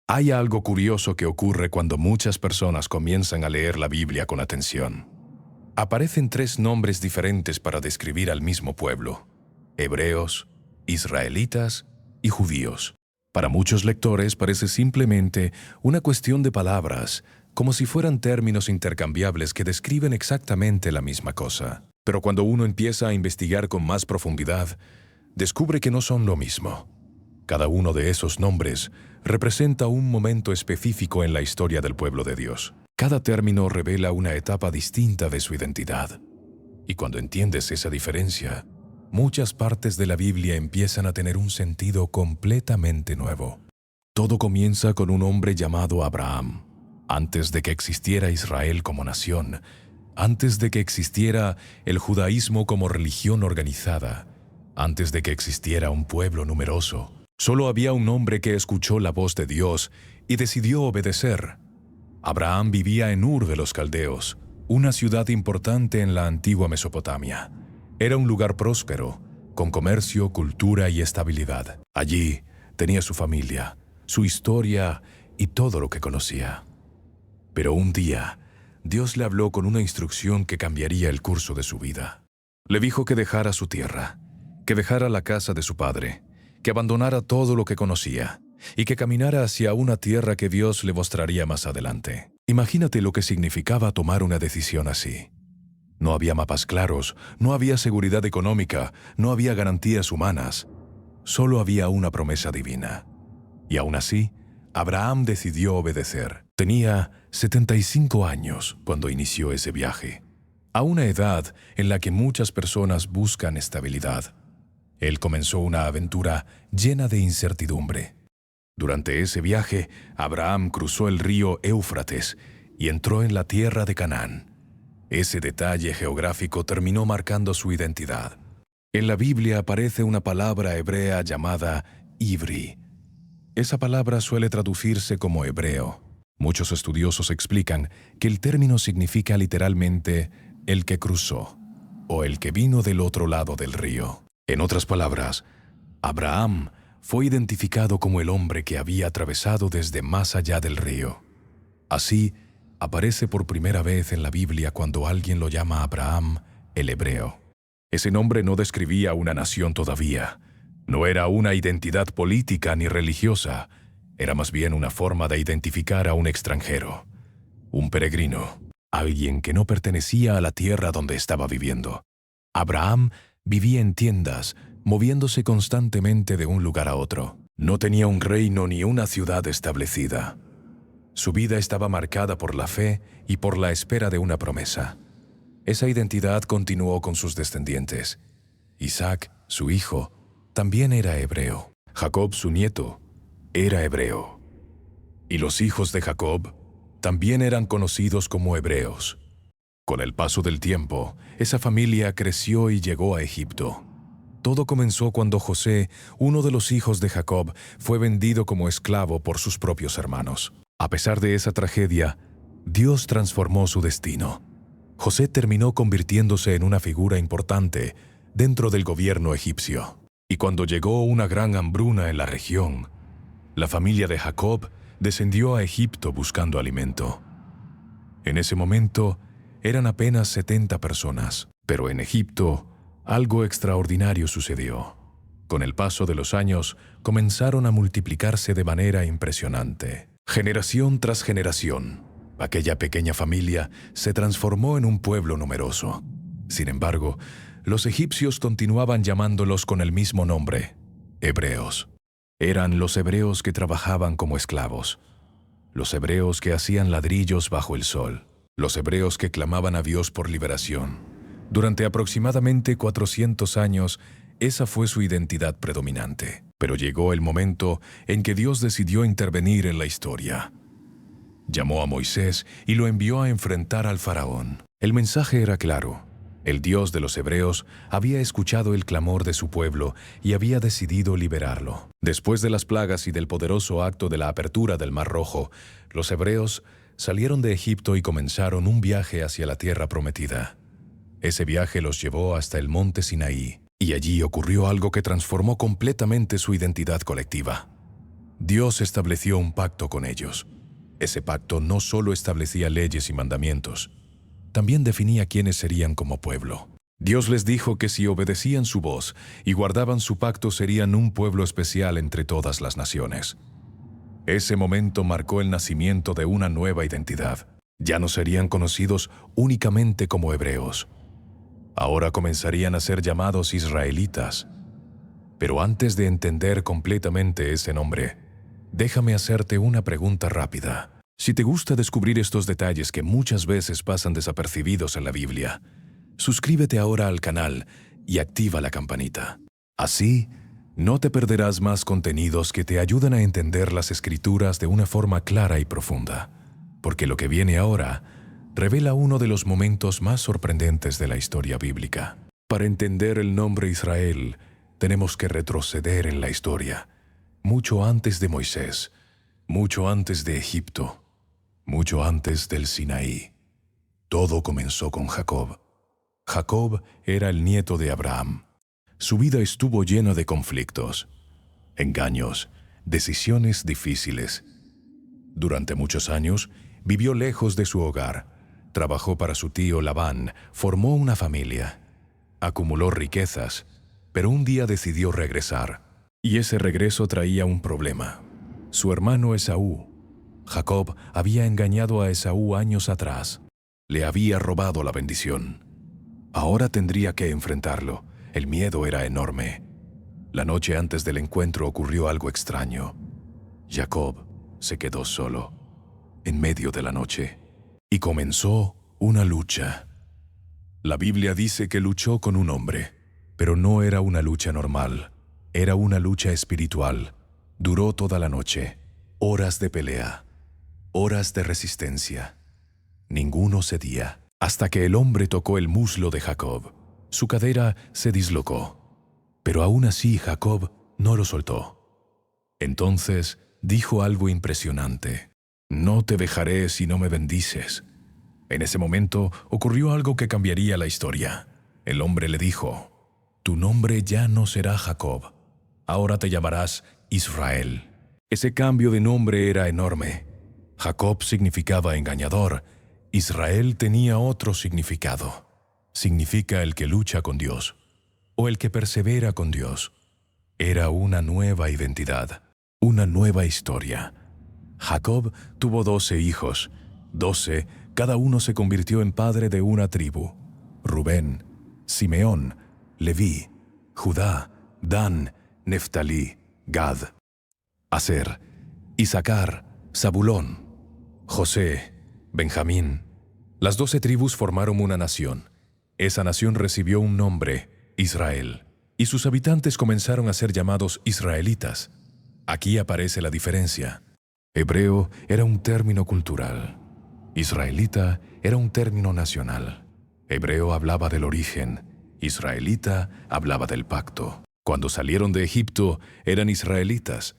Hay algo curioso que ocurre cuando muchas personas comienzan a leer la Biblia con atención. Aparecen tres nombres diferentes para describir al mismo pueblo: hebreos, israelitas y judíos. Para muchos lectores parece simplemente una cuestión de palabras, como si fueran términos intercambiables que describen exactamente la misma cosa. Pero cuando uno empieza a investigar con más profundidad, descubre que no son lo mismo. Cada uno de esos nombres representa un momento específico en la historia del pueblo de Dios. Cada término revela una etapa distinta de su identidad. Y cuando entiendes esa diferencia, muchas partes de la Biblia empiezan a tener un sentido completamente nuevo. Todo comienza con un hombre llamado Abraham. Antes de que existiera Israel como nación, antes de que existiera el judaísmo como religión organizada, antes de que existiera un pueblo numeroso, solo había un hombre que escuchó la voz de Dios y decidió obedecer. Abraham vivía en Ur de los Caldeos, una ciudad importante en la antigua Mesopotamia. Era un lugar próspero, con comercio, cultura y estabilidad. Allí tenía su familia, su historia y todo lo que conocía. Pero un día, Dios le habló con una instrucción que cambiaría el curso de su vida. Le dijo que dejara su tierra, que dejara la casa de su padre, que abandonara todo lo que conocía y que caminara hacia una tierra que Dios le mostraría más adelante. Imagínate lo que significaba tomar una decisión así. No había mapas claros, no había seguridad económica, no había garantías humanas. Solo había una promesa divina. Y aún así, Abraham decidió obedecer. Tenía 75 años cuando inició ese viaje, a una edad en la que muchas personas buscan estabilidad. Él comenzó una aventura llena de incertidumbre. Durante ese viaje, Abraham cruzó el río Éufrates y entró en la tierra de Canaán. Ese detalle geográfico terminó marcando su identidad. En la Biblia aparece una palabra hebrea llamada Ivri. Esa palabra suele traducirse como hebreo. Muchos estudiosos explican que el término significa literalmente el que cruzó o el que vino del otro lado del río. En otras palabras, Abraham fue identificado como el hombre que había atravesado desde más allá del río. Así, aparece por primera vez en la Biblia cuando alguien lo llama Abraham el hebreo. Ese nombre no describía una nación todavía. No era una identidad política ni religiosa. Era más bien una forma de identificar a un extranjero, un peregrino, alguien que no pertenecía a la tierra donde estaba viviendo. Abraham vivía en tiendas, moviéndose constantemente de un lugar a otro. No tenía un reino ni una ciudad establecida. Su vida estaba marcada por la fe y por la espera de una promesa. Esa identidad continuó con sus descendientes. Isaac, su hijo, también era hebreo. Jacob, su nieto, era hebreo. Y los hijos de Jacob también eran conocidos como hebreos. Con el paso del tiempo, esa familia creció y llegó a Egipto. Todo comenzó cuando José, uno de los hijos de Jacob, fue vendido como esclavo por sus propios hermanos. A pesar de esa tragedia, Dios transformó su destino. José terminó convirtiéndose en una figura importante dentro del gobierno egipcio. Y cuando llegó una gran hambruna en la región, la familia de Jacob descendió a Egipto buscando alimento. En ese momento, eran apenas 70 personas, pero en Egipto, algo extraordinario sucedió. Con el paso de los años, comenzaron a multiplicarse de manera impresionante. Generación tras generación, aquella pequeña familia se transformó en un pueblo numeroso. Sin embargo, los egipcios continuaban llamándolos con el mismo nombre, hebreos. Eran los hebreos que trabajaban como esclavos, los hebreos que hacían ladrillos bajo el sol, los hebreos que clamaban a Dios por liberación. Durante aproximadamente 400 años, esa fue su identidad predominante. Pero llegó el momento en que Dios decidió intervenir en la historia. Llamó a Moisés y lo envió a enfrentar al faraón. El mensaje era claro. El Dios de los hebreos había escuchado el clamor de su pueblo y había decidido liberarlo. Después de las plagas y del poderoso acto de la apertura del Mar Rojo, los hebreos salieron de Egipto y comenzaron un viaje hacia la tierra prometida. Ese viaje los llevó hasta el monte Sinaí, y allí ocurrió algo que transformó completamente su identidad colectiva. Dios estableció un pacto con ellos. Ese pacto no solo establecía leyes y mandamientos, también definía quiénes serían como pueblo. Dios les dijo que si obedecían su voz y guardaban su pacto serían un pueblo especial entre todas las naciones. Ese momento marcó el nacimiento de una nueva identidad. Ya no serían conocidos únicamente como hebreos. Ahora comenzarían a ser llamados israelitas. Pero antes de entender completamente ese nombre, déjame hacerte una pregunta rápida. Si te gusta descubrir estos detalles que muchas veces pasan desapercibidos en la Biblia, suscríbete ahora al canal y activa la campanita. Así, no te perderás más contenidos que te ayudan a entender las Escrituras de una forma clara y profunda, porque lo que viene ahora revela uno de los momentos más sorprendentes de la historia bíblica. Para entender el nombre Israel, tenemos que retroceder en la historia, mucho antes de Moisés, mucho antes de Egipto, mucho antes del Sinaí. Todo comenzó con Jacob. Jacob era el nieto de Abraham. Su vida estuvo llena de conflictos, engaños, decisiones difíciles. Durante muchos años, vivió lejos de su hogar, trabajó para su tío Labán, formó una familia, acumuló riquezas, pero un día decidió regresar. Y ese regreso traía un problema. Su hermano Esaú. Jacob había engañado a Esaú años atrás. Le había robado la bendición. Ahora tendría que enfrentarlo. El miedo era enorme. La noche antes del encuentro ocurrió algo extraño. Jacob se quedó solo, en medio de la noche, y comenzó una lucha. La Biblia dice que luchó con un hombre, pero no era una lucha normal. Era una lucha espiritual. Duró toda la noche. Horas de pelea. Horas de resistencia. Ninguno cedía, hasta que el hombre tocó el muslo de Jacob. Su cadera se dislocó, pero aún así Jacob no lo soltó. Entonces dijo algo impresionante: «No te dejaré si no me bendices». En ese momento ocurrió algo que cambiaría la historia. El hombre le dijo: «Tu nombre ya no será Jacob, ahora te llamarás Israel». Ese cambio de nombre era enorme. Jacob significaba engañador. Israel tenía otro significado. Significa el que lucha con Dios, o el que persevera con Dios. Era una nueva identidad, una nueva historia. Jacob tuvo 12 hijos. 12, cada uno se convirtió en padre de una tribu: Rubén, Simeón, Leví, Judá, Dan, Neftalí, Gad, Aser, Isaacar, Zabulón, José, Benjamín. Las 12 tribus formaron una nación. Esa nación recibió un nombre, Israel, y sus habitantes comenzaron a ser llamados israelitas. Aquí aparece la diferencia. Hebreo era un término cultural. Israelita era un término nacional. Hebreo hablaba del origen. Israelita hablaba del pacto. Cuando salieron de Egipto, eran israelitas.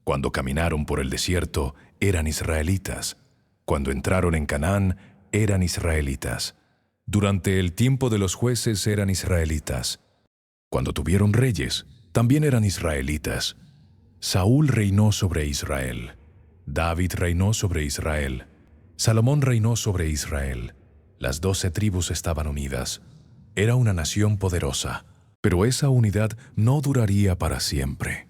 Cuando caminaron por el desierto, eran israelitas. Cuando entraron en Canaán, eran israelitas. Durante el tiempo de los jueces eran israelitas. Cuando tuvieron reyes, también eran israelitas. Saúl reinó sobre Israel. David reinó sobre Israel. Salomón reinó sobre Israel. Las 12 tribus estaban unidas. Era una nación poderosa, pero esa unidad no duraría para siempre.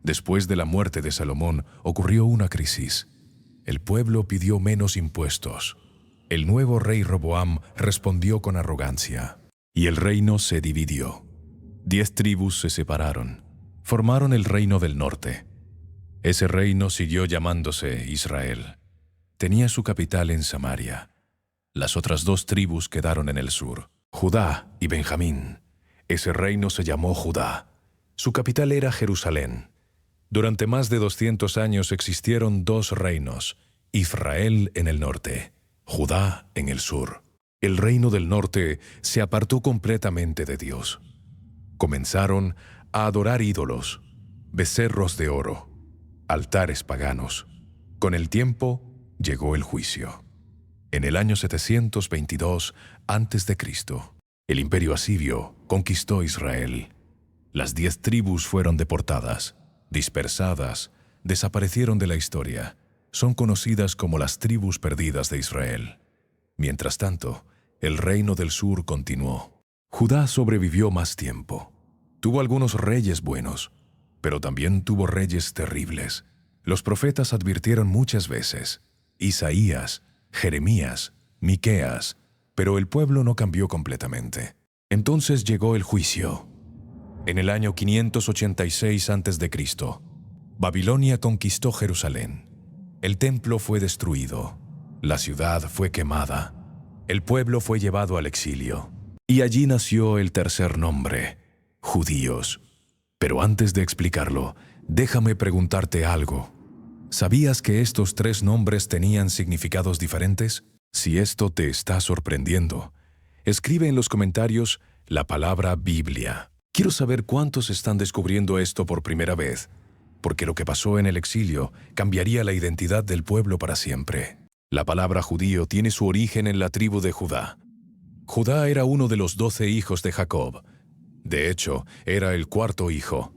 Después de la muerte de Salomón ocurrió una crisis. El pueblo pidió menos impuestos. El nuevo rey Roboam respondió con arrogancia, y el reino se dividió. 10 tribus se separaron, formaron el reino del norte. Ese reino siguió llamándose Israel. Tenía su capital en Samaria. Las otras 2 tribus quedaron en el sur, Judá y Benjamín. Ese reino se llamó Judá. Su capital era Jerusalén. Durante más de 200 años existieron 2 reinos, Israel en el norte, Judá en el sur. El reino del norte se apartó completamente de Dios. Comenzaron a adorar ídolos, becerros de oro, altares paganos. Con el tiempo llegó el juicio. En el año 722 a.C., el imperio asirio conquistó Israel. Las 10 tribus fueron deportadas, dispersadas, desaparecieron de la historia. Son conocidas como las tribus perdidas de Israel. Mientras tanto, el reino del sur continuó. Judá sobrevivió más tiempo. Tuvo algunos reyes buenos, pero también tuvo reyes terribles. Los profetas advirtieron muchas veces: Isaías, Jeremías, Miqueas, pero el pueblo no cambió completamente. Entonces llegó el juicio. En el año 586 a.C., Babilonia conquistó Jerusalén. El templo fue destruido. La ciudad fue quemada. El pueblo fue llevado al exilio. Y allí nació el tercer nombre: judíos. Pero antes de explicarlo, déjame preguntarte algo. ¿Sabías que estos tres nombres tenían significados diferentes? Si esto te está sorprendiendo, escribe en los comentarios la palabra Biblia. Quiero saber cuántos están descubriendo esto por primera vez, porque lo que pasó en el exilio cambiaría la identidad del pueblo para siempre. La palabra judío tiene su origen en la tribu de Judá. Judá era uno de los 12 hijos de Jacob. De hecho, era el cuarto hijo.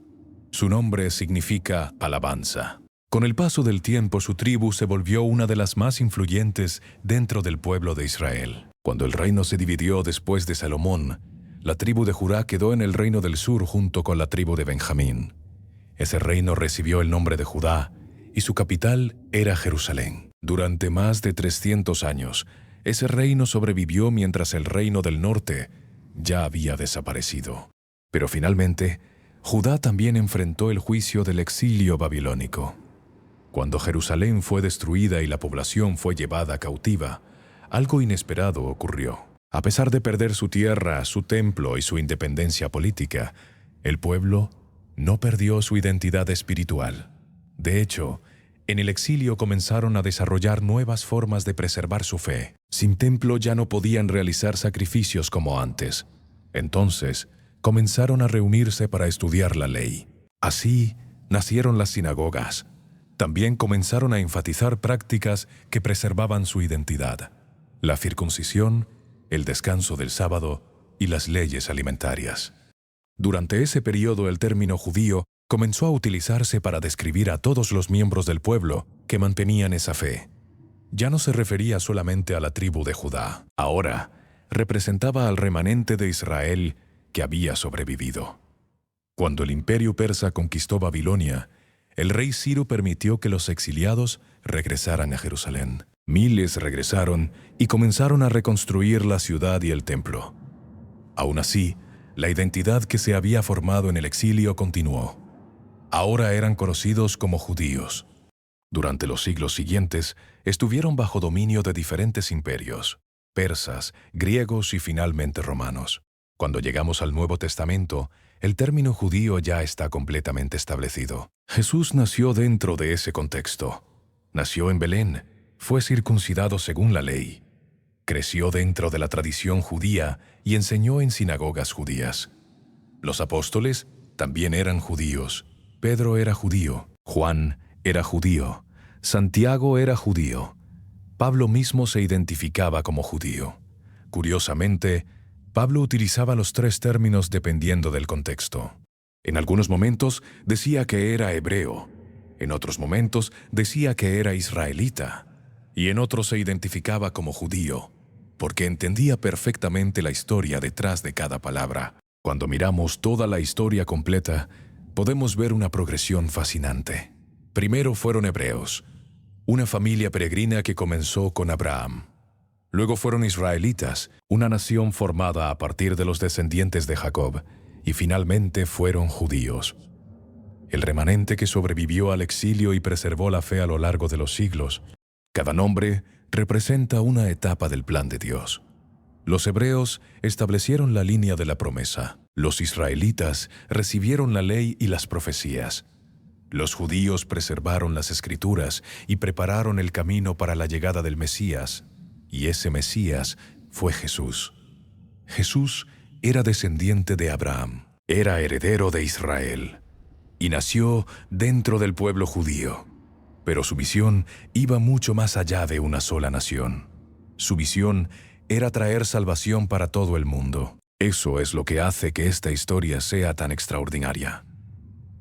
Su nombre significa alabanza. Con el paso del tiempo, su tribu se volvió una de las más influyentes dentro del pueblo de Israel. Cuando el reino se dividió después de Salomón, la tribu de Judá quedó en el reino del sur junto con la tribu de Benjamín. Ese reino recibió el nombre de Judá y su capital era Jerusalén. Durante más de 300 años, ese reino sobrevivió mientras el reino del norte ya había desaparecido. Pero finalmente, Judá también enfrentó el juicio del exilio babilónico. Cuando Jerusalén fue destruida y la población fue llevada cautiva, algo inesperado ocurrió. A pesar de perder su tierra, su templo y su independencia política, el pueblo no perdió su identidad espiritual. De hecho, en el exilio comenzaron a desarrollar nuevas formas de preservar su fe. Sin templo ya no podían realizar sacrificios como antes. Entonces, comenzaron a reunirse para estudiar la ley. Así nacieron las sinagogas. También comenzaron a enfatizar prácticas que preservaban su identidad: la circuncisión, el descanso del sábado y las leyes alimentarias. Durante ese periodo, el término judío comenzó a utilizarse para describir a todos los miembros del pueblo que mantenían esa fe. Ya no se refería solamente a la tribu de Judá. Ahora, representaba al remanente de Israel que había sobrevivido. Cuando el imperio persa conquistó Babilonia, el rey Ciro permitió que los exiliados regresaran a Jerusalén. Miles regresaron y comenzaron a reconstruir la ciudad y el templo. Aún así, la identidad que se había formado en el exilio continuó. Ahora eran conocidos como judíos. Durante los siglos siguientes, estuvieron bajo dominio de diferentes imperios: persas, griegos y finalmente romanos. Cuando llegamos al Nuevo Testamento, el término judío ya está completamente establecido. Jesús nació dentro de ese contexto. Nació en Belén, fue circuncidado según la ley. Creció dentro de la tradición judía y enseñó en sinagogas judías. Los apóstoles también eran judíos. Pedro era judío, Juan era judío, Santiago era judío. Pablo mismo se identificaba como judío. Curiosamente, Pablo utilizaba los tres términos dependiendo del contexto. En algunos momentos decía que era hebreo, en otros momentos decía que era israelita, y en otros se identificaba como judío, porque entendía perfectamente la historia detrás de cada palabra. Cuando miramos toda la historia completa, podemos ver una progresión fascinante. Primero fueron hebreos, una familia peregrina que comenzó con Abraham. Luego fueron israelitas, una nación formada a partir de los descendientes de Jacob, y finalmente fueron judíos. El remanente que sobrevivió al exilio y preservó la fe a lo largo de los siglos. Cada nombre representa una etapa del plan de Dios. Los hebreos establecieron la línea de la promesa. Los israelitas recibieron la ley y las profecías. Los judíos preservaron las escrituras y prepararon el camino para la llegada del Mesías. Y ese Mesías fue Jesús. Jesús era descendiente de Abraham, era heredero de Israel y nació dentro del pueblo judío. Pero su visión iba mucho más allá de una sola nación. Su visión era traer salvación para todo el mundo. Eso es lo que hace que esta historia sea tan extraordinaria.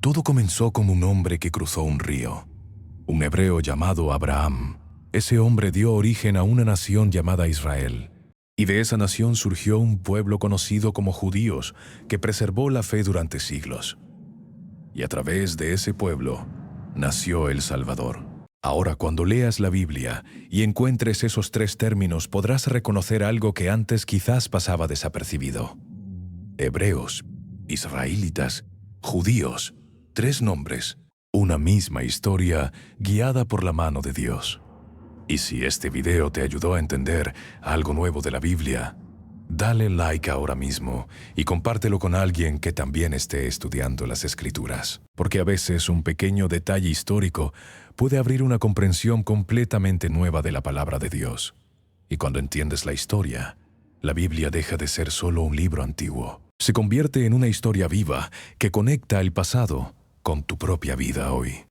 Todo comenzó con un hombre que cruzó un río. un hebreo llamado Abraham. Ese hombre dio origen a una nación llamada Israel. Y de esa nación surgió un pueblo conocido como judíos, que preservó la fe durante siglos. Y a través de ese pueblo nació el Salvador. Ahora, cuando leas la Biblia y encuentres esos tres términos, podrás reconocer algo que antes quizás pasaba desapercibido. Hebreos, israelitas, judíos, tres nombres, una misma historia guiada por la mano de Dios. Y si este video te ayudó a entender algo nuevo de la Biblia, dale like ahora mismo y compártelo con alguien que también esté estudiando las Escrituras. Porque a veces un pequeño detalle histórico puede abrir una comprensión completamente nueva de la palabra de Dios. Y cuando entiendes la historia, la Biblia deja de ser solo un libro antiguo. Se convierte en una historia viva que conecta el pasado con tu propia vida hoy.